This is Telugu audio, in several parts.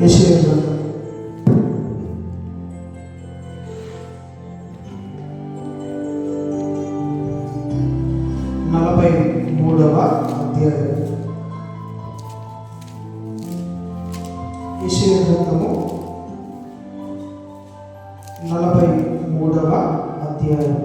యెషయా గ్రంథం 43వ అధ్యాయం. యెషయా గ్రంథము 43వ అధ్యాయం.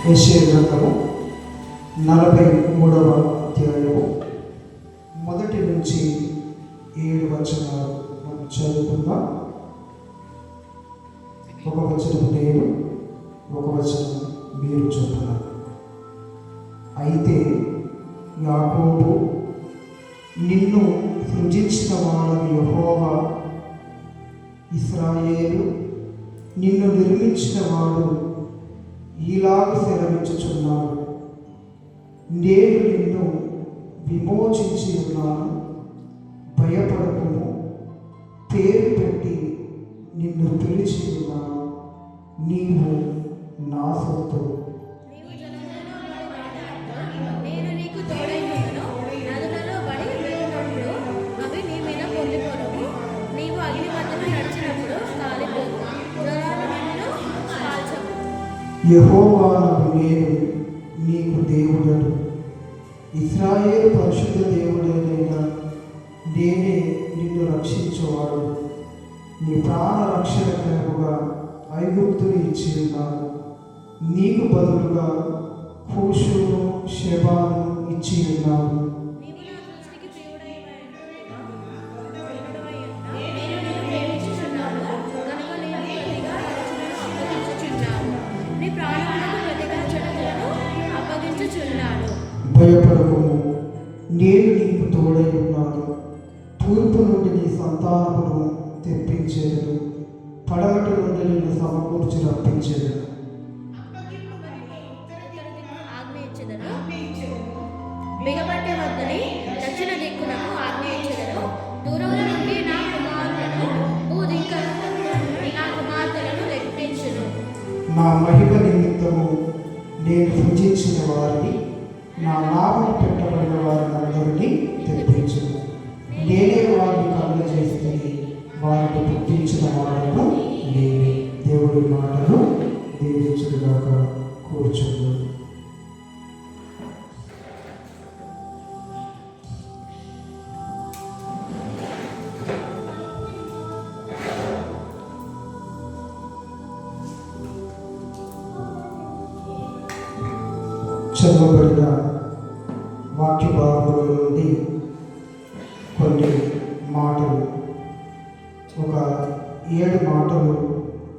యెషయా గ్రంథము 43వ అధ్యాయము మొదటి నుంచి 7 వచనాలు మనం చదువుకుందాం. ఒక వచనం నేను, ఒక వచనం మీరు చదువుతున్నారు. అయితే యాకోబు, నిన్ను సృజించిన వాడని యెహోవా, ఇశ్రాయేలు, నిన్ను నిర్మించిన వాడు ఈలాగ సెలవిచ్చుచున్నాడు, నేను నిన్ను విమోచించి ఉన్నాను, భయపడకుము, పేరు పెట్టి నిన్ను పిలిచి ఉన్నాను, నీవు నా సొత్తు. నేను నీకు తోడైనను, నదులలో పడి వెళ్ళినప్పుడు అవి నీ మీద పొంగిపోవును. నీవు అగ్ని మధ్యలో నడిచినప్పుడు కాలిపోవు, జ్వరాలు నిన్ను కాల్చవు. యెహోవాను నేను నీకు దేవుడను, ఇశ్రాయేలు పరిశుద్ధ దేవుడైన నేనే నిన్ను రక్షించేవాడు. నీ ప్రాణ రక్షణకముగా ఐగుప్తుని ఇచ్చి ఉన్నాను, నీకు బదులుగా కూషును షెబాను ఇచ్చి ఉన్నాను. నీవు నా దృష్టికి నేను నిన్ను ప్రేమించుచున్నాను కనుక నేను ప్రతిగా రక్షణను అప్పగించుచున్నాను. నీ ప్రాణములకు ప్రతిగా చెడులను అప్పగించుచున్నాను. భయపడకుము, నేను నీకు తోడై ఉన్నాను. తూర్పు నుండి నీ సంతానమును తెప్పించేదను, పడమటి నుండి నిన్ను సమకూర్చి రప్పించేదను. బిగబట్టే వద్దని దక్షిణ దిక్కునకు ఆజ్ఞయించెదను. దూరముల నుండి నా కుమారులను, భూదిక్కల నుండి నా కుమార్తెలను రప్పించును. నా మహిమ నిమిత్తము నేను సృజించిన వారిని, నా నామం పెట్టబడిన వారిని అందరినీ తెప్పించును. నేనే వారిని కలుగజేస్తే వారిని పుట్టించిన వాడను నేనే. దేవుడి మాటలు దీవించుగాక. కూర్చుంది. చదవబడిన వాక్య భాగముల నుండి కొన్ని మాటలు, ఒక 7 మాటలు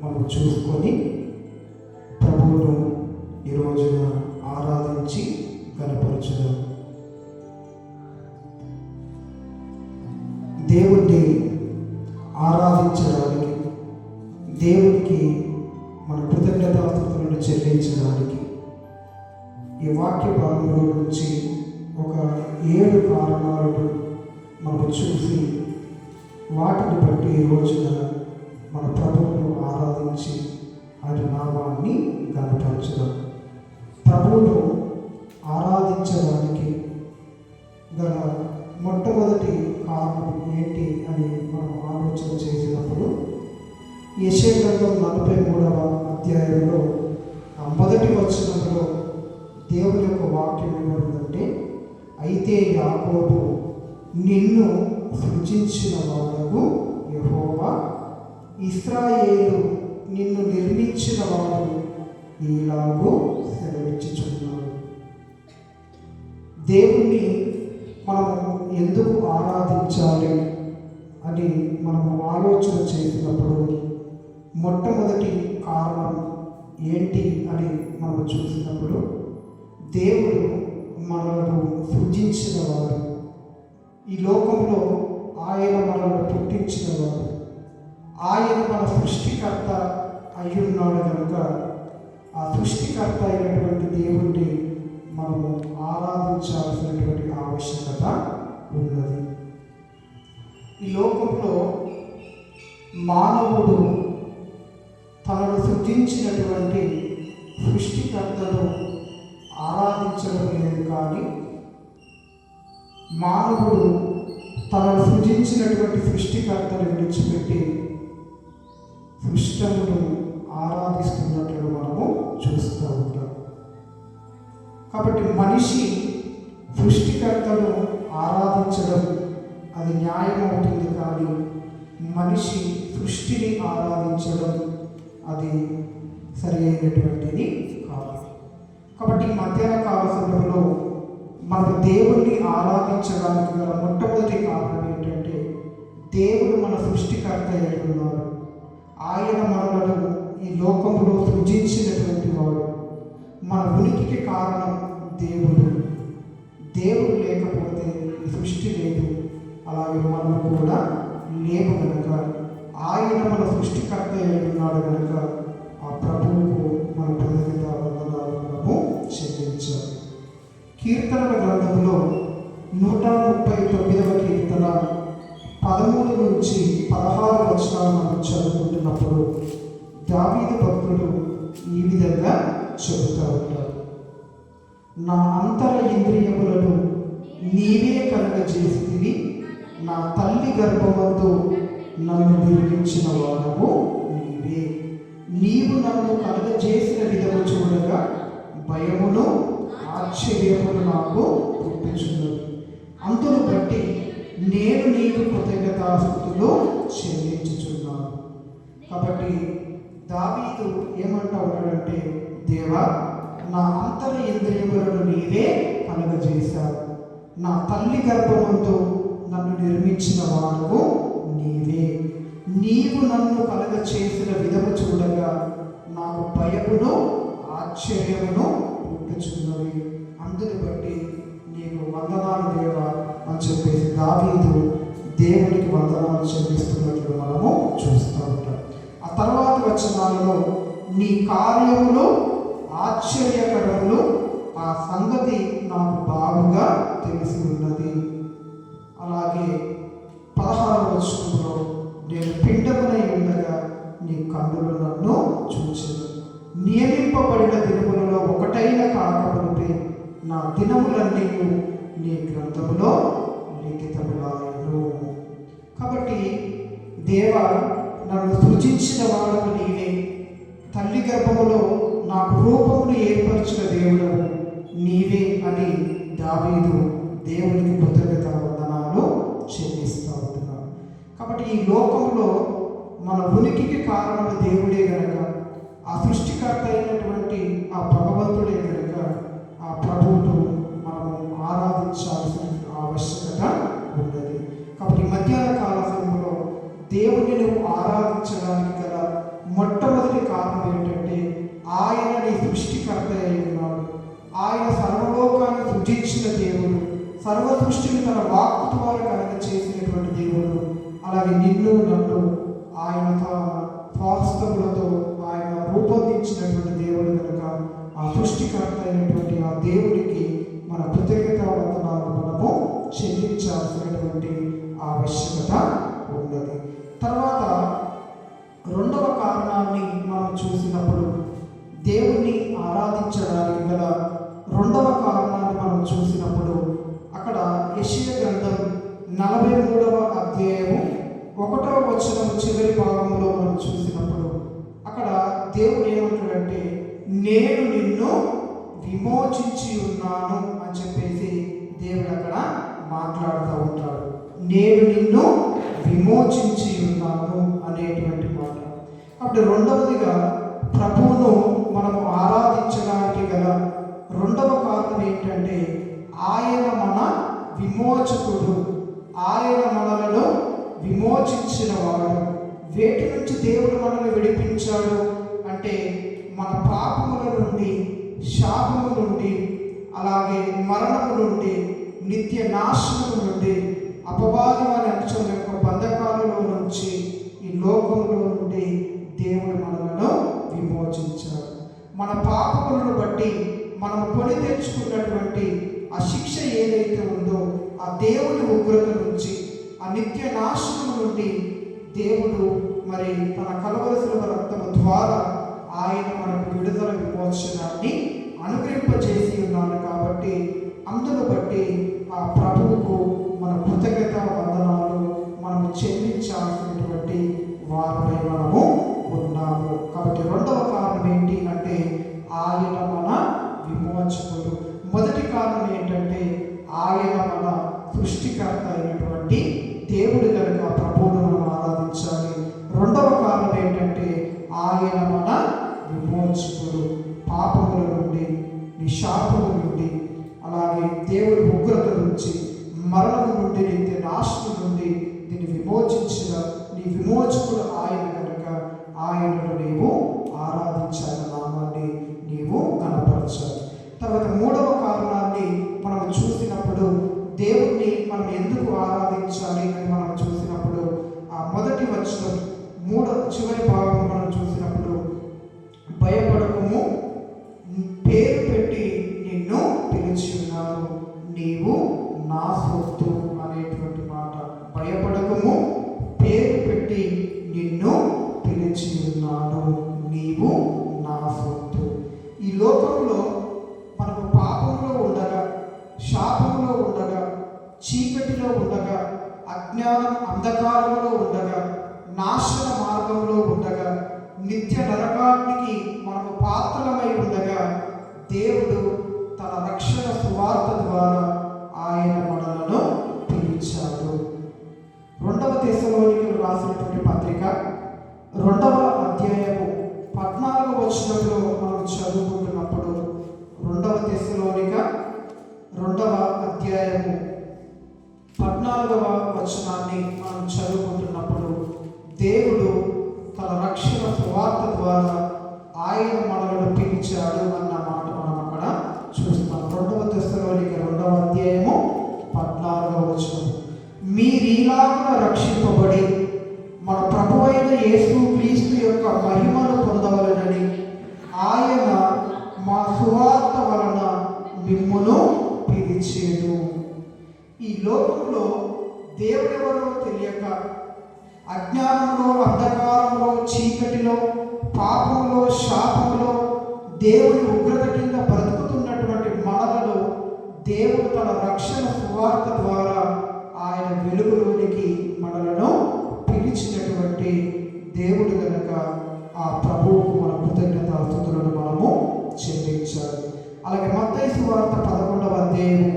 మనం చూసుకొని ప్రభువును ఈ రోజున ఆరాధించి కనపరచుదాం. దేవుణ్ణి ఆరాధించడానికి, దేవునికి మన కృతజ్ఞతాస్తుతులను చెల్లించడానికి ఈ వాక్య భాగంలో నుంచి ఒక 7 కారణాలను మనం చూసి వాటిని బట్టి ఈ రోజున మన ప్రభువును ఆరాధించి ఆయన నామాన్ని గణపరచుదాం. ప్రభువును ఆరాధించడానికి గల మొట్టమొదటి కారణం ఏంటి అని మనం ఆలోచన చేసినప్పుడు యెషయా గ్రంథం 43వ అధ్యాయంలో మొదటి వచనంలో దేవుని యొక్క వాక్యం ఏమంటుందంటే, అయితే యాకోబు, నిన్ను సృజించిన వాడకు యెహోవా, ఇశ్రాయేలు, నిన్ను నిర్మించిన వాడు ఈలాగూ సెలవిచ్చుచున్నాడు. దేవుణ్ణి మనము ఎందుకు ఆరాధించాలి అని మనము ఆలోచన చేసినప్పుడు మొట్టమొదటి కారణం ఏంటి అని మనం చూసినప్పుడు, దేవుడు మనలను సృజించిన వాడు, ఈ లోకంలో ఆయన మనల్ని పుట్టించిన వాడు, ఆయన మన సృష్టికర్త అయ్యున్నాడు కనుక ఆ సృష్టికర్త అయినటువంటి దేవుడిని మనము ఆరాధించాల్సినటువంటి ఆవశ్యకత ఉన్నది. ఈ లోకంలో మానవుడు తనను సృజించినటువంటి సృష్టికర్తను ఆరాధించడం లేదు, కానీ మానవుడు తనను సృజించినటువంటి సృష్టికర్తను విడిచిపెట్టి సృష్టమును ఆరాధిస్తున్నట్లు మనము చూస్తూ ఉంటాం. కాబట్టి మనిషి సృష్టికర్తను ఆరాధించడం అది న్యాయం అవుతుంది, కానీ మనిషి సృష్టిని ఆరాధించడం అది సరి అయినటువంటిది కాదు. కాబట్టి ఈ మధ్యాహ్న కాల సమయంలో మనకు దేవుణ్ణి ఆరాధించడానికి గల మొట్టమొదటి కారణం ఏంటంటే, దేవుడు మన సృష్టికర్త అయి ఉన్నాడు. ఆయన మనలను ఈ లోకంలో సృజించినటువంటి వాడు. మన ఉనికికి కారణం దేవుడు. దేవుడు లేకపోతే ఈ సృష్టి లేదు, అలాగే మనం కూడా లేవు కనుక ఆయన మన సృష్టికర్త అయి ఉన్నాడు కనుక ఆ ప్రభువుకు మన కృతజ్ఞతా వందనాలు మనము చెల్లించాలి. కీర్తనల గ్రంథంలో 139వ కీర్తన 13 నుంచి 16 వచనాలు మనం చదువుకుంటున్నప్పుడు దావీదు భక్తుడు ఈ విధంగా చెబుతూ ఉంటాడు. నా అంతర ఇంద్రియములను నీవే కలుగజేసితివి, నా తల్లి గర్భమందు నన్ను నిర్మించిన వాడవు నీవే. నీవు నన్ను కలుగజేసిన విధము చూడగా భయమును ఆశ్చర్యమును నాకు పుట్టించున్నది. అందును బట్టి నేను నీకు కృతజ్ఞతాస్తుతులు చెల్లించుచున్నాను. కాబట్టి దావీదు ఏమంటా ఉన్నాడంటే, దేవా, నా అంతర ఇంద్రియములను నీవే కలుగజేశావు, నా తల్లి గర్భమందు నన్ను నిర్మించిన వాడవు నీవే. నీవు నన్ను కలుగచేసిన విధము చూడగా నాకు భయమును ఆశ్చర్యమును పుట్టుచున్నవి. అందుని బట్టి నీకు వందనాలు దేవా అని చెప్పేసి దావీదు దేవునికి వందనాలు చెల్లిస్తున్నట్లు మనము చూస్తూ ఉంటాం. ఆ తర్వాత వచనాలలో నీ కార్యములు ఆశ్చర్యకరములు, ఆ సంగతి నాకు బాగుగా తెలిసి ఉన్నది. అలాగే 16వ వచనంలో నేను పిండమునై ఉండగా నీ కన్నులు నన్ను చూచెను. నియమింపబడిన దినములలో ఒకటైన కాకమునుపై నా దినములన్నీ నీ గ్రంథములో లిఖితములాయెను. కాబట్టి దేవా, నన్ను సృజించిన వాడవు నీవే, తల్లి గర్భములో నాకు రూపమును ఏర్పరిచిన దేవుడు నీవే అని దావీదు దేవునికి కృతజ్ఞతా వందనాలు చెల్లిస్తూ ఉంటున్నాడు. కాబట్టి ఈ లోకంలో మన ఉనికికి కారణం దేవుడే గనక, ఆ సృష్టికర్త అయినటువంటి ఆ భగవంతుడే గనక ఆ ప్రభువును మనము ఆరాధించాల్సిన ఆవశ్యకత ఉన్నది. కాబట్టి మధ్యాహ్న కాల సమయంలో దేవుని నువ్వు ఆరాధించడానికి గల మొట్టమొదటి కారణం ఏంటంటే, ఆయన నీ సృష్టికర్త అయి ఉన్నాడు. ఆయన సర్వలోకాన్ని సృజించిన దేవుడు, సర్వ సృష్టిని తన వాక్కు ద్వారా కనుక చేసినటువంటి దేవుడు. అలాగే నిన్ను నన్ను ఆయన స్వాస్థములతో ఆయన రూపొందించినటువంటి దేవుడు కనుక ఆ సృష్టికర్త అయినటువంటి ఆ దేవుడికి మన కృతజ్ఞతా వందనాలు మనము చెల్లించాల్సినటువంటి ఆవశ్యకత ఉన్నది. తర్వాత రెండవ కారణాన్ని మనం చూసినప్పుడు, దేవుణ్ణి ఆరాధించడానికి గల రెండవ కారణాన్ని మనం చూసినప్పుడు, అక్కడ యెషయా గ్రంథం 43వ అధ్యాయము 1వ వచనం చివరి భాగంలో మనం చూసినప్పుడు అక్కడ దేవుడు ఏమంటాడంటే, నేను నిన్ను విమోచించి ఉన్నాను అని చెప్పేసి దేవుడు అక్కడ మాట్లాడుతూ ఉంటాడు. నేను నిన్ను విమోచించి ఉన్నాను అనేటువంటి మాట. కాబట్టి రెండవదిగా ప్రభువును మనము ఆరాధించడానికి గల రెండవ కారణం ఏంటంటే, ఆయన మన విమోచకుడు, ఆయన మనలను విమోచించిన వాడు. వేటి నుంచి దేవుడు మనల్ని విడిపించాడు అంటే, మన పాపముల నుండి, శాపము నుండి, అలాగే మరణము నుండి, నిత్య నాశనము నుండి, అపవాది వారి అంశం యొక్క బంధకాలలో నుంచి, ఈ లోకంలో నుండి దేవుడు మనలను విమోచించాడు. మన పాపములను బట్టి మనం కొని తెచ్చుకున్నటువంటి ఆ శిక్ష ఏదైతే ఉందో, ఆ ఆ దేవుని ఉగ్రత నుంచి, ఆ నిత్య నాశనం నుండి దేవుడు మరి తన కలవలసిన రక్తము ద్వారా ఆయన మనకు విడుదల విమోచనాన్ని అనుగ్రహింపజేసి ఉన్నాడు. కాబట్టి అందును బట్టి ఆ ప్రభువుకు మన కృతజ్ఞత వందనాలు మనము చెల్లించాల్సినటువంటి వారిపై మనము ఉన్నాము. కాబట్టి రెండవ కారణం ఏంటి అంటే ఆయన మన విమోచకుడు. మొదటి కారణం ఏంటంటే ఆయన మన సృష్టికర్త అయినటువంటి దేవుడు కనుక ప్రభువును మనం ఆరాధించాలి. రెండవ కారణం ఏంటంటే ఆయన మన విమోచకుడు. పాపముల నుండి, శాపముల నుండి, అలాగే దేవుడి ఉగ్రత నుంచి, మరణం నుండి, నిత్య నాశనం నుండి దీన్ని విమోచించిన నీ విమోచకుడు ఆయన కనుక ఆయనను నీవు ఆరాధించాలి, నామాన్ని నీవు కనపరచాలి. తర్వాత మూడవ కారణాన్ని మనం చూసినప్పుడు దేవుణ్ణి మనం ఎందుకు ఆరాధించాలి అని మనం చూసినప్పుడు ఆ మొదటి వచనం చివరి భాగం మనం చూసినప్పుడు భయపడకము, పేరు పెట్టి నిన్ను పిలిచి ఉన్నాను, నీవు నా సొత్తు అనేటువంటి మాట. భయపడకము, పేరు పెట్టి నిన్ను పిలిచి ఉన్నాను, నీవు నా సొత్తు. ఈ లోకంలో మనకు పాపంలో ఉండగా, శాపంలో ఉండగా, చీకటిలో ఉండగా, అజ్ఞానం అంధకారంలో ఉండగా, నాశన మార్గంలో ఉండగా, నిత్య నరకానికి మనము పాత్రలమై ఉండగా దేవుడు తన రక్షణ సువార్త ద్వారా ఆయన మనలను పిలిచాడు. 2వ తెస్సలోనికీయులకు రాసినటువంటి పత్రిక 2వ అధ్యాయము 14వ వచనంలో మనం చదువుకుంటున్నప్పుడు 2వ తెస్సలోనిక 2వ అధ్యాయము 14వ వచనాన్ని మనం చదువుకుంటున్నప్పుడు దేవుడు తన రక్షణ సువార్త ద్వారా ఆయన మనలను పిలిచాడు అన్న మాట మనం అక్కడ చూస్తాం. 2వ తెస్సలోనిక 2వ అధ్యాయము 14వ వచనం. మీరీలాగున రక్షింపబడి మన ప్రభువైన యేసు క్రీస్తు యొక్క మహిమను పొందవలెనని ఆయన మా సువార్త వలన మిమ్మును పిలిచేను. ఈ లోకంలో దేవుడెవరో తెలియక అజ్ఞానంలో, అంధకారంలో, చీకటిలో, పాపంలో, శాపంలో, దేవుని ఉగ్రత కింద బ్రతుకుతున్నటువంటి మనలను దేవుడు తన రక్షణ సువార్త ద్వారా ఆయన వెలుగులోనికి మనలను పిలిచినటువంటి దేవుడు కనుక ఆ ప్రభువుకు మన కృతజ్ఞతాస్తుతులను మనము చెల్లించాలి. అలాగే మత్తయి సువార్త 11వ అధ్యాయము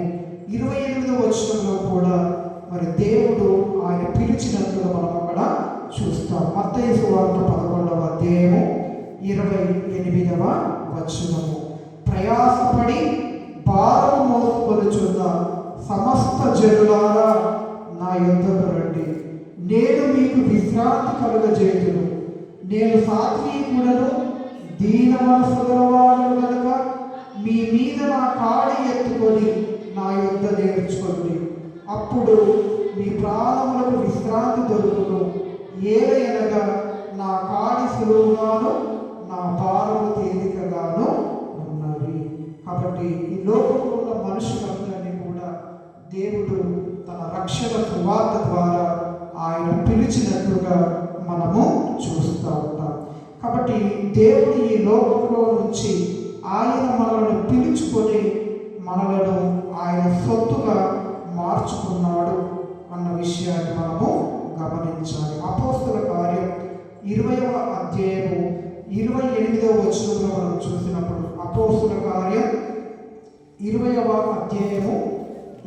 28వ వచనంలో కూడా మరి దేవుడు ఆయన పిలిచినట్లుగా మనం అక్కడ చూస్తాం. మత్తయి సువార్త 11వ అధ్యాయము 28వ వచనము. ప్రయాసపడి భారము మోసుకొనుచున్న సమస్త జనులారా నా యొద్దకు రండి, నేను మీకు విశ్రాంతి కలుగజేయుదును. నేను సాత్వికుడను, దీన మనసు గలవాడను కనుక మీ మీద నా కాడి ఎత్తుకొని నా యొద్ద నేర్చుకోండి, అప్పుడు మీ ప్రాణములకు విశ్రాంతి దొరుకును. ఏలయనగా నా కాడి సులువుగాను నా భారము తేలికగాను ఉన్నవి. కాబట్టి ఈ లోకంలో ఉన్న మనుషులందరినీ కూడా దేవుడు తన రక్షణ సువార్త ద్వారా ఆయన పిలిచినట్లుగా మనము చూస్తూ ఉంటాం. కాబట్టి దేవుడు ఈ లోకంలో నుంచి ఆయన మనలను పిలుచుకొని మనలను ఆయన సొత్తుగా మార్చుకున్నాడు అన్న విషయాన్ని మనము గమనించాలి. అపోస్తల కార్యం 20వ అధ్యాయము 28వ వచనంలో మనం చూసినప్పుడు, అపోస్తల కార్యం 20వ అధ్యాయము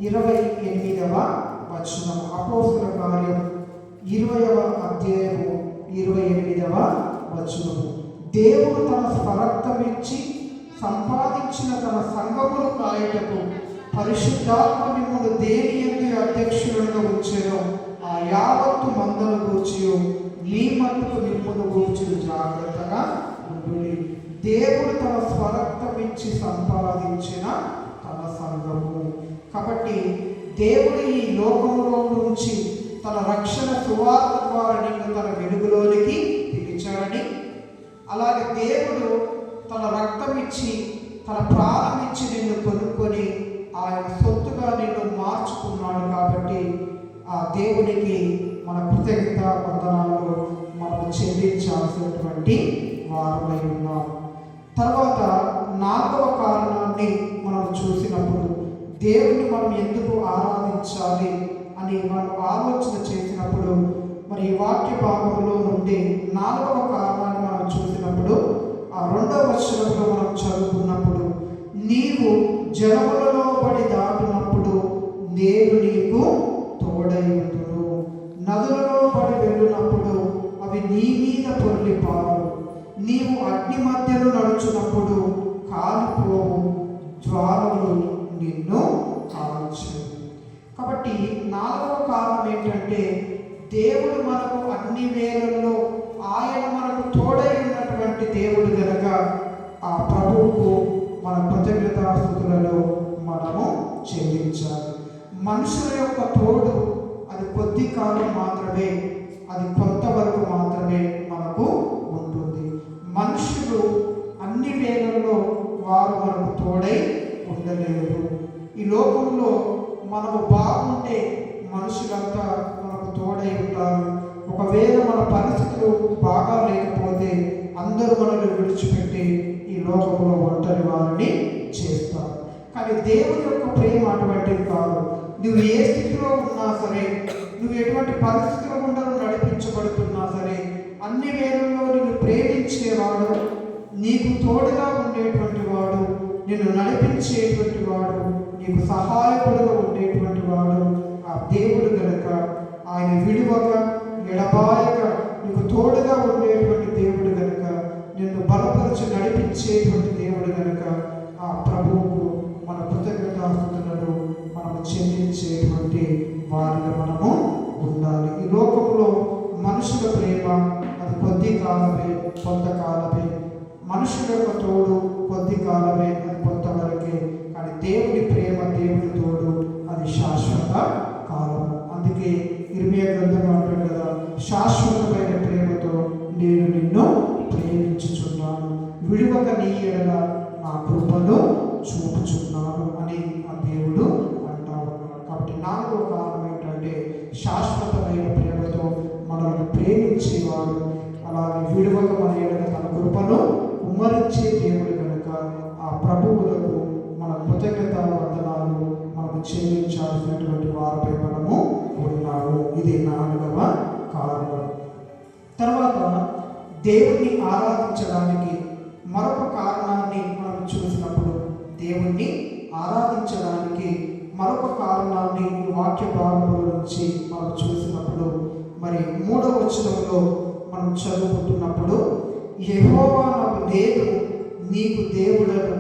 28వ వచనం. అపోస్తల కార్యం 20వ అధ్యాయము 28వ వచనము. దేవుడు తన స్వరక్తమిచ్చి సంపాదించిన తన సంఘమును కాయటకు పరిశుద్ధాత్మ మిమ్మల్ని దేని యందు అధ్యక్షులుగా ఉంచెనో ఆ యావత్తు మందను గూర్చి మీ మట్టుకు మిమ్మల్ని గూర్చి జాగ్రత్తగా ఉండుడి. దేవుడు తన స్వరక్తమిచ్చి సంపాదించిన తన సంఘము. కాబట్టి దేవుడు ఈ లోకంలో నుంచి తన రక్షణ సువార్త ద్వారా నిన్ను తన వెలుగులోనికి పిలిచాడని, అలాగే దేవుడు తన రక్తం ఇచ్చి తన ప్రాణం ఇచ్చి నిన్ను కొనుక్కొని ఆయన సొత్తుగా నిన్ను మార్చుకున్నాడు. దేవునికి మన కృతజ్ఞత వందనాలు మనం చెల్లించాల్సినటువంటి వారమై ఉన్నాం. తర్వాత 4వ కారణాన్ని మనం చూసినప్పుడు దేవుణ్ణి మనం ఎందుకు ఆరాధించాలి అని మనం ఆలోచన చేసినప్పుడు మరి ఈ వాక్య భాగంలో నుండి 4వ కారణాన్ని మనం చూసినప్పుడు ఆ 2వ వచనంలో మనం చదువుకున్నప్పుడు, నీవు జలములలో పడి దాటినప్పుడు నేను నీకు తోడై ఉందును, నదులలో పడి వెళ్ళినప్పుడు అవి నీ మీద పొర్లిపారు, నీవు అగ్ని మధ్యలో నడుచున్నప్పుడు కాలిపోవు, జ్వాలలు నిన్ను కాల్చు. కాబట్టి 4వ కారణం ఏంటంటే, దేవుడు మనకు అన్ని వేళల్లో ఆయన మనకు తోడై ఉన్నటువంటి దేవుడు కనుక ఆ ప్రభువుకు మన కృతజ్ఞతాస్తుతులలో మనము చెల్లించాలి. మనుషుల యొక్క తోడు అది కొద్ది కాలం మాత్రమే, అది కొంతవరకు మాత్రమే మనకు ఉంటుంది. మనుషులు అన్ని వేళల్లో వారు మనకు తోడై ఉండలేరు. ఈ లోకంలో మనము బాగుంటే మనుషులంతా మనకు తోడై ఉంటారు. ఒకవేళ మన పరిస్థితులు బాగా లేకపోతే అందరూ మనల్ని విడిచిపెట్టి ఈ లోకంలో ఒంటరి వారిని చేస్తారు. కానీ దేవుని యొక్క ప్రేమ అటువంటిది కాదు. నువ్వు ఏ స్థితిలో ఉన్నా సరే, నువ్వు ఎటువంటి పరిస్థితుల గుండా నడిపించబడుతున్నా సరే, అన్ని వేళల్లో నిన్ను ప్రేమించేవాడు, నీకు తోడుగా ఉండేటువంటి వాడు, నిన్ను నడిపించేటువంటి వాడు, నీకు సహాయకుడుగా ఉండేటువంటి వాడు ఆ దేవుడు కనుక ఆయన విడువక ఎడబాయక నీకు తోడుగా ఉండేటువంటి దేవుడు కనుక, నిన్ను బలపరిచి నడిపించేటువంటి దేవుడు కనుక ఆ ప్రభువుకు మన కృతజ్ఞతాస్తుతులను మనము చెల్లించేటువంటి వారిగా మనము ఉండాలి. ఈ లోకంలో మనుషుల ప్రేమ అది కొద్ది కాలమే, కొంతకాలమే. మనుషుల యొక్క తోడు కొద్ది కాలమే, అది కొంతవరకే. కానీ దేవుని ప్రేమ, దేవుని తోడు అది శాశ్వత కాలము. అందుకే ఇర్మియా గ్రంథంలో అంటాడు కదా, శాశ్వతమైన ప్రేమతో నేను నిన్ను ప్రేమించుచున్నాను, విడువక నీ ఎడల నా కృపను చూపుచున్నాను అని ఆ దేవుడు అంటా ఉన్నాడు. కాబట్టి 4వ కారణం ఏంటంటే, శాశ్వతమైన ప్రేమతో మనల్ని ప్రేమించేవాడు, అలాగే విడువక మన ఎడల తన కృపను కుమ్మరించే దేవుడు కనుక ఆ ప్రభువులకు మన కృతజ్ఞత వందనాలు మనము చెల్లించాల్సినటువంటి వారిపై మనము ఉన్నాము. ఇది 4వ కారణం. తర్వాత దేవుణ్ణి ఆరాధించడానికి మరొక కారణాన్ని మనం చూసినప్పుడు, దేవుణ్ణి ఆరాధించడానికి మరొక కారణాన్ని వాక్య భాగంలో నుంచి మనం చూసినప్పుడు, మరి 3వ వచనంలో మనం చదువుకుంటున్నప్పుడు, యెహోవా నాకు దేవుడు, నీకు దేవుడను,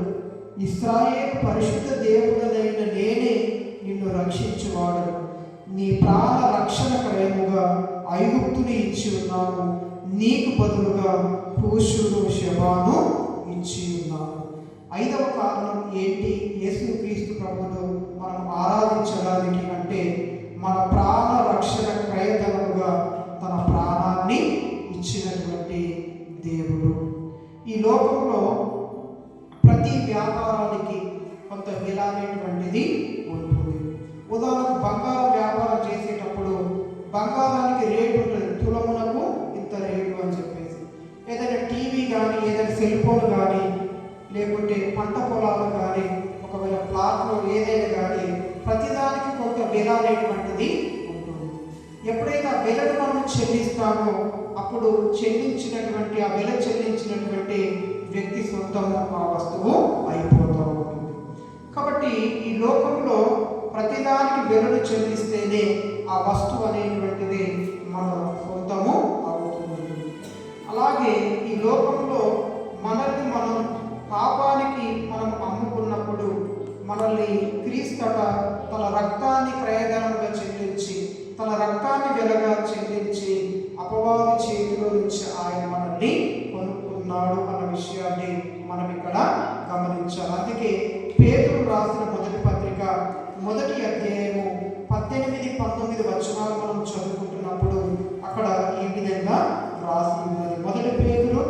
ఇశ్రాయేలు పరిశుద్ధ దేవుడనైన నేనే నిన్ను రక్షించువాడను, నీ ప్రాణ రక్షణ క్రయముగా ఐగుప్తుని ఇచ్చి ఉన్నాను, నీకు బదులుగా కూషును షెబాను ఇచ్చి ఉన్నాను. 5వ కారణం ఏంటి? యేసుక్రీస్తు ప్రభువును మనం ఆరాధించడానికి అంటే, మన ప్రాణ రక్షణ క్రయధనముగా తన ప్రాణాన్ని ఇచ్చినటువంటి దేవుడు. ఈ లోకంలో ప్రతి వ్యాపారానికి కొంత విలువ అనేటువంటిది ఉంటుంది. ఉదాహరణకు బంగారం వ్యాపారం చేసేటప్పుడు బంగారానికి రేటు ఉంటుంది, తులమునకు ఇంత రేటు అని చెప్పేసి. ఏదైనా టీవీ కానీ, ఏదైనా సెల్ ఫోన్ కానీ, లేకుంటే పంట పొలాలు కానీ, ఒకవేళ ప్లాట్లో ఏదైనా కానీ ప్రతిదానికి కొంత విలువ అనేటువంటిది ఉంటుంది. ఎప్పుడైతే ఆ విలను మనం చెల్లిస్తామో అప్పుడు చెల్లించినటువంటి ఆ విల చెల్లించినటువంటి వ్యక్తి సొంతము ఆ వస్తువు అయిపోతూ ఉంటుంది. కాబట్టి ఈ లోకంలో ప్రతిదానికి విలను చెల్లిస్తేనే ఆ వస్తువు అనేటువంటిది మన సొంతము అవుతుంది. అలాగే ఈ లోకంలో మనల్ని మనం పాపానికి మనం అమ్ముకున్నప్పుడు మనల్ని క్రీస్తట తన రక్తాన్ని క్రయధనంగా చెల్లించి, తన రక్తాన్ని వెలగా చెల్లించి అపవాది చేతిలో నుంచి ఆయన మనల్ని కొనుక్కున్నాడు అన్న విషయాన్ని మనం ఇక్కడ గమనించాలి. అందుకే పేతురు రాసిన మొదటి పత్రిక 1వ అధ్యాయము 18-19 వచనాలు మనం చదువుకుంటున్నప్పుడు అక్కడ ఈ విధంగా రాసి ఉన్నది. 1 పేతురు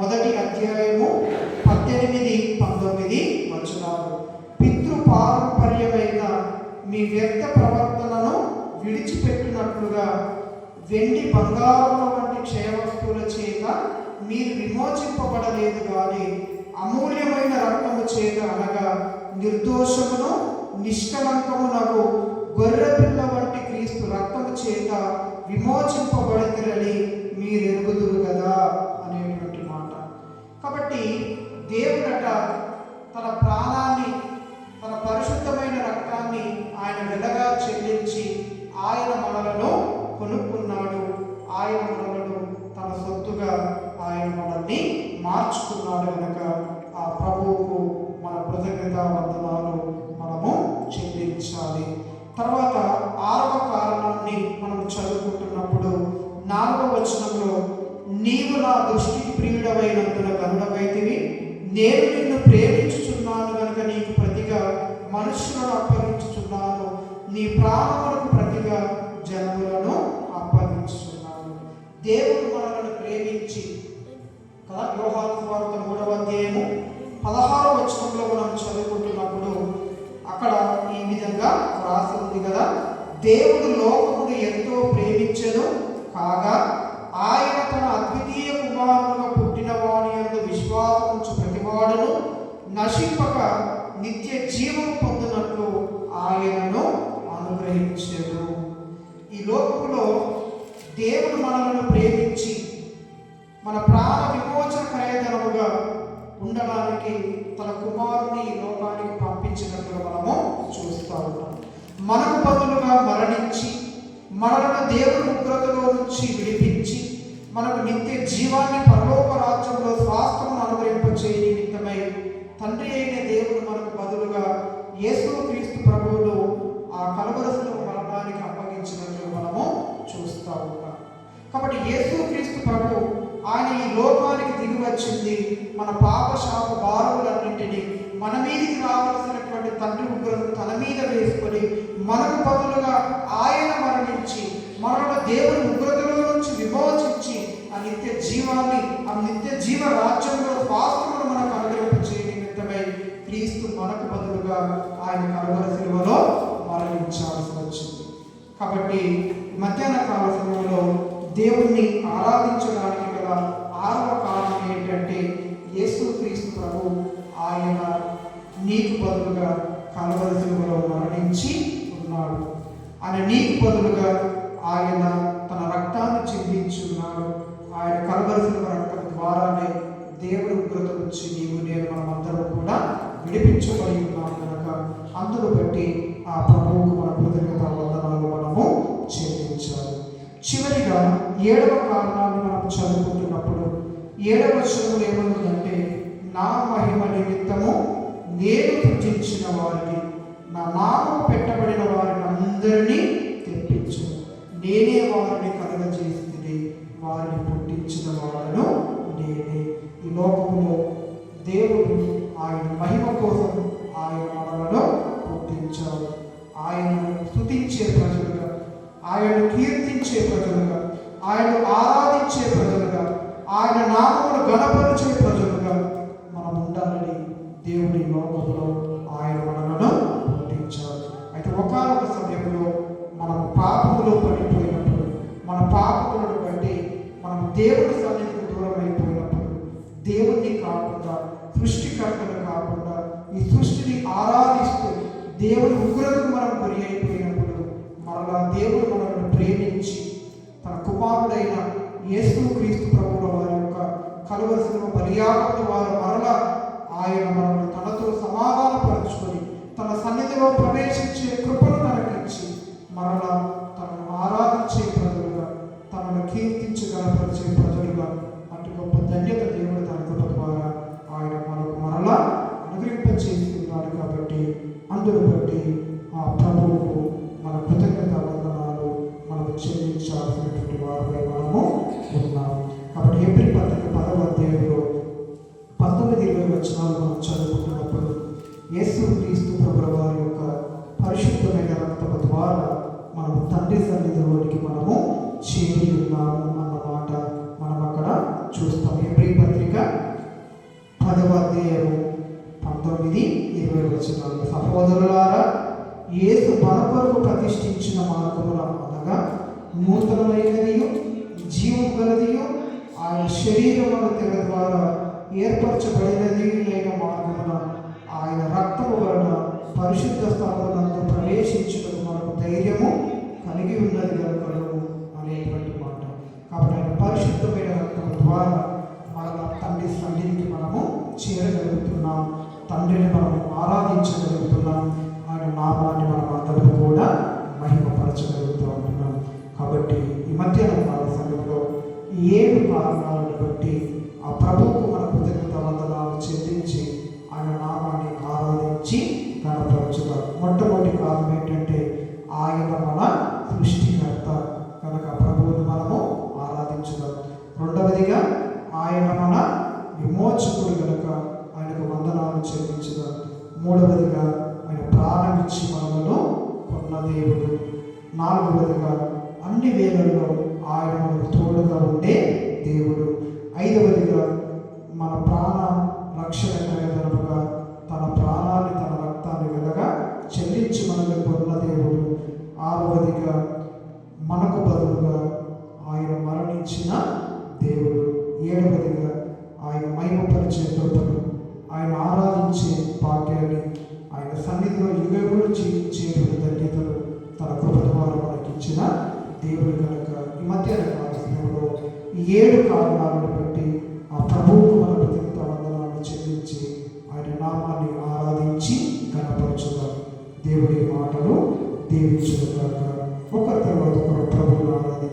1వ అధ్యాయము 18-19 వచనాలు. పితృ పారంపర్యమైన మీ వ్యక్త ప్రవర్తనను విడిచిపెట్టిన వెండి బంగారముల వంటి క్షయ వస్తువుల చేత మీరు విమోచింపబడలేదు కానీ అమూల్యమైన రక్తము చేత అనగా నిర్దోషమును నిష్కలంకమునకు గొర్రెపిల్ల వంటి క్రీస్తు రక్తము చేత విమోచింపబడితిరని మీరు ఎరుగుదురు కదా అనేటువంటి మాట. కాబట్టి దేవుడట తన ప్రాణాన్ని, తన పరిశుద్ధమైన రక్తాన్ని ఆయన వెలగా చెల్లించి ఆయన మనలను కొనుక్కున్నాడు. ఆయన మనలను తన సొత్తుగా ఆయన మనల్ని మార్చుకున్నాడు కనుక ఆ ప్రభువుకు మన కృతజ్ఞతా వందనాలు మనము చెల్లించాలి. తర్వాత 6వ కారణాన్ని మనం చదువుకుంటున్నప్పుడు 4వ వచనంలో, నీవు నా దృష్టికి ప్రియుడవైనందున గనుడవైతివి, నేను నిన్ను ప్రేమించుచున్నాను కనుక నీకు ప్రతిగా మనుషులను అప్పగించుచున్నాను, నీ ప్రాణములకు ప్రతిగా జనములను అప్పగించుచున్నాను. దేవుడు మనలను ప్రేమించి కదా, యోహాను సువార్త 3వ అధ్యాయము 16వ వచనంలో మనం చదువుకుంటున్నప్పుడు అక్కడ ఈ విధంగా రాసి ఉంది కదా, దేవుడు లోకమును ఎంతో ప్రేమించెను కాగా ఆయన తన అద్వితీయ కుమారుడుగా పుట్టిన వాని యందు విశ్వాసముంచు ప్రతివాడును నశింపక నిత్య జీవం పొందినట్లు ఆయనను అనుగ్రహించెను. ఈ లోకములో దేవుడు మనలను ప్రేమించి మన ప్రాణ విమోచన క్రయధనముగా ఉండడానికి తన కుమారుని ఈ లోకానికి పంపించినట్లుగా మనము చూస్తూ ఉంటాం. మనకు బదులుగా మరణించి మనలను దేవుని ఉగ్రతలో నుంచి విడిపించి మనకు నిత్య జీవాన్ని పరలోక రాజ్యంలో స్వాస్థ్యమును అనుగ్రహింపచేయ నిమిత్తమై తండ్రి అయిన దేవుడు మనకు బదులుగా యేసుక్రీస్తు ప్రభువును ఆ కలువరసులో మరణానికి అప్పగించినట్లు మనము చూస్తూ ఉంటాం. కాబట్టి యేసుక్రీస్తు ప్రభు ఆయన ఈ లోకానికి దిగి వచ్చింది మన పాప శాప భారములన్నింటినీ మన మీదకి రావాల్సినటువంటి తండ్రి ఉగ్రత తన మీద వేసుకొని మనకు బదులుగా ఆయన మరణించి మనలో దేవుని ఉగ్రతలో నుంచి విమోచించి ఆ నిత్య జీవాన్ని, ఆ నిత్య జీవ రాజ్యంలో స్వాస్థ్యమును మనకు అనుగ్రహించే నిమిత్తమై క్రీస్తు మనకు బదులుగా ఆయన కలువరి శిలువలో మరణించాల్సి వచ్చింది. కాబట్టి మధ్యాహ్న కాల సమయంలో దేవుణ్ణి ఆరాధించడానికి గల 6వ కారణం ఏంటంటే, యేసుక్రీస్తు ప్రభు ఆయన నీకు బదులుగా కలువరి శిలువలో మరణించి ఉన్నాడు. ఆయన నీకు బదులుగా ఆయన తన రక్తాన్ని చిందించి ఉన్నాడు. ఆయన కలువరి శిలువ రక్తం ద్వారానే దేవుని ఉగ్రత నుంచి నీవు నేను మనమందరం కూడా విడిపించబడి ఉన్నాం కనుక అందును బట్టి ఆ ప్రభువుకు మన కృతజ్ఞతా వందనాలు మనము చెల్లించాలి. చివరిగా 7వ కారణాన్ని మనం చదువుకుంటున్నప్పుడు 7వ వచనంలో ఏమనుందంటే, నా మహిమ నిమిత్తము నేను పూజించిన వారిని, నా నామము పెట్టబడిన వారిని అందరినీ తెప్పించు, నేనే వారిని కలుగజేసింది, వారిని పుట్టించిన వాడను నేనే. ఈ లోకంలో దేవుడు ఆయన మహిమ కోసం ఆయన మనలను పుట్టించాడు. ఆయనను స్తుతించే ప్రజలుగా, ఆయనను కీర్తించే ప్రజలుగా, ఆయనను ఆరాధించే ప్రజలుగా, ఆయన నామమును గణపరిచే ప్రజలుగా మనం ఉండాలని దేవుడి లోకంలో ఆయన మనలను పుట్టించాడు. అయితే ఒకానొక సమయంలో మనం పాపములో పడిపోయినప్పుడు, మన పాపములను బట్టి మనం దేవుడి సన్నిధికి దూరం అయిపోయినప్పుడు, దేవుణ్ణి కాకుండా సృష్టికర్తను కాకుండా ఈ సృష్టిని ఆరాధిస్తూ దేవుని ఉగ్రతకు మనం గురి అయిపోయినప్పుడు మరలా దేవుడు మనల్ని ప్రేమించి తన కుమారుడైన యేసుక్రీస్తు ప్రభువుల వారి యొక్క కలువరి శిలువ బలియాగం ద్వారా మరలా ఆయన మనల్ని తనతో సమాధానపరుచుకొని తన సన్నిధిలో ప్రవేశించే కృపను తనకిచ్చి మరలా తనను ఆరాధించే ప్రజలుగా, తనను కీర్తించి గణపరిచే ప్రజలుగా అటు గొప్ప ధన్యత దేవుడు తన కృప ద్వారా ఆయన మనకు మరలా అనుగ్రహింపచేసి ఉన్నాడు. కాబట్టి అందును బట్టి ఆ ప్రభువుకు మన కృతజ్ఞత వందనాలు మనకు చెల్లించాల్సినటువంటి వారిపై మనము ఉన్నాము. కాబట్టి ఏప్రిల్ పత్రిక 10వ అధ్యాయంలో 19-20 వచనాలు మనం చదువుకుంటున్నప్పుడు యేసుక్రీస్తు ప్రభుల వారి యొక్క పరిశుద్ధమైన రక్తము ద్వారా మనం తండ్రి సన్నిధిలోనికి మనము చేరి ఉన్నాము అన్న మాట మనం అక్కడ చూస్తాం. ఏప్రిల్ పత్రిక 10వ అధ్యాయము 19-20 వచనాలు. సహోదరులారా, యేసు మన కొరకు ప్రతిష్ఠించిన మార్గమున అనగా నూతనమైనదియు జీవం గలదియు ఆయన శరీరముల తెర ద్వారా ఏర్పరచబడినది అయిన మార్గమున ఆయన రక్తము వలన పరిశుద్ధ స్థలమునందు ప్రవేశించుటకు మనకు ధైర్యము కలిగి ఉన్నది కనుకను అనేటువంటి మాట. కాబట్టి ఆయన పరిశుద్ధమైన రక్తము ద్వారా మన తండ్రి సన్నిధికి మనము చేరగలుగుతున్నాం, తండ్రిని మనము ఆరాధించగలుగుతున్నాం, ఆయన నామాన్ని మనం అందరూ కూడా మహిమపరచగలుగుతూ ఉంటున్నాం. కాబట్టి ఈ మధ్యాహ్న కాల సమయంలో 7 కారణాలను బట్టి ఆ ప్రభువుకు మన కృతజ్ఞత వందనాలు చెల్లించి ఆయన నామాన్ని ఆరాధించి కనపరచుతాం. మొట్టమొదటి కారణం ఏంటంటే ఆయన మన సృష్టికర్త కనుక ప్రభువుని మనము ఆరాధించుదాం. రెండవదిగా ఆయన మన విమోచకుడు కనుక ఆయనకు వందనాలు చెల్లించుదాం. మూడవదిగా ఆయన ప్రాణం ఇచ్చి మనలను కొన్న దేవుడు. నాలుగవదిగా అన్ని వేళల్లో ఆయన మనకు తోడుగా ఉండే దేవుడు. ఐదవదిగా మన ప్రాణ రక్షణ కనుక తన ప్రాణాన్ని తన రక్తాన్ని వెలగా చెల్లించి మనల్ని కొన్న దేవుడు. ఆరవదిగా మనకు బదులుగా ఆయన మరణించిన దేవుడు. ఏడవదిగా ఆయన మహిమపరిచే కృపను, ఆయన ఆరాధించే భాగ్యాన్ని, ఆయన సన్నిధిలో యుగములు చేరుడు ధన్యతలు తన కృప ద్వారా మనకిచ్చిన దేవుడు కనుక ఈ మధ్యాహ్న కాల సమయంలో 7 కారణాలను బట్టి ఆ ప్రభువుకు మన కృతజ్ఞత వందనాలు చెల్లించి ఆయన నామాన్ని ఆరాధించి కనపరచుదాం. దేవుడి మాటలు దీవించుగాక. ఒకరి తర్వాత ఒకరు ప్రభువును ఆరాధించి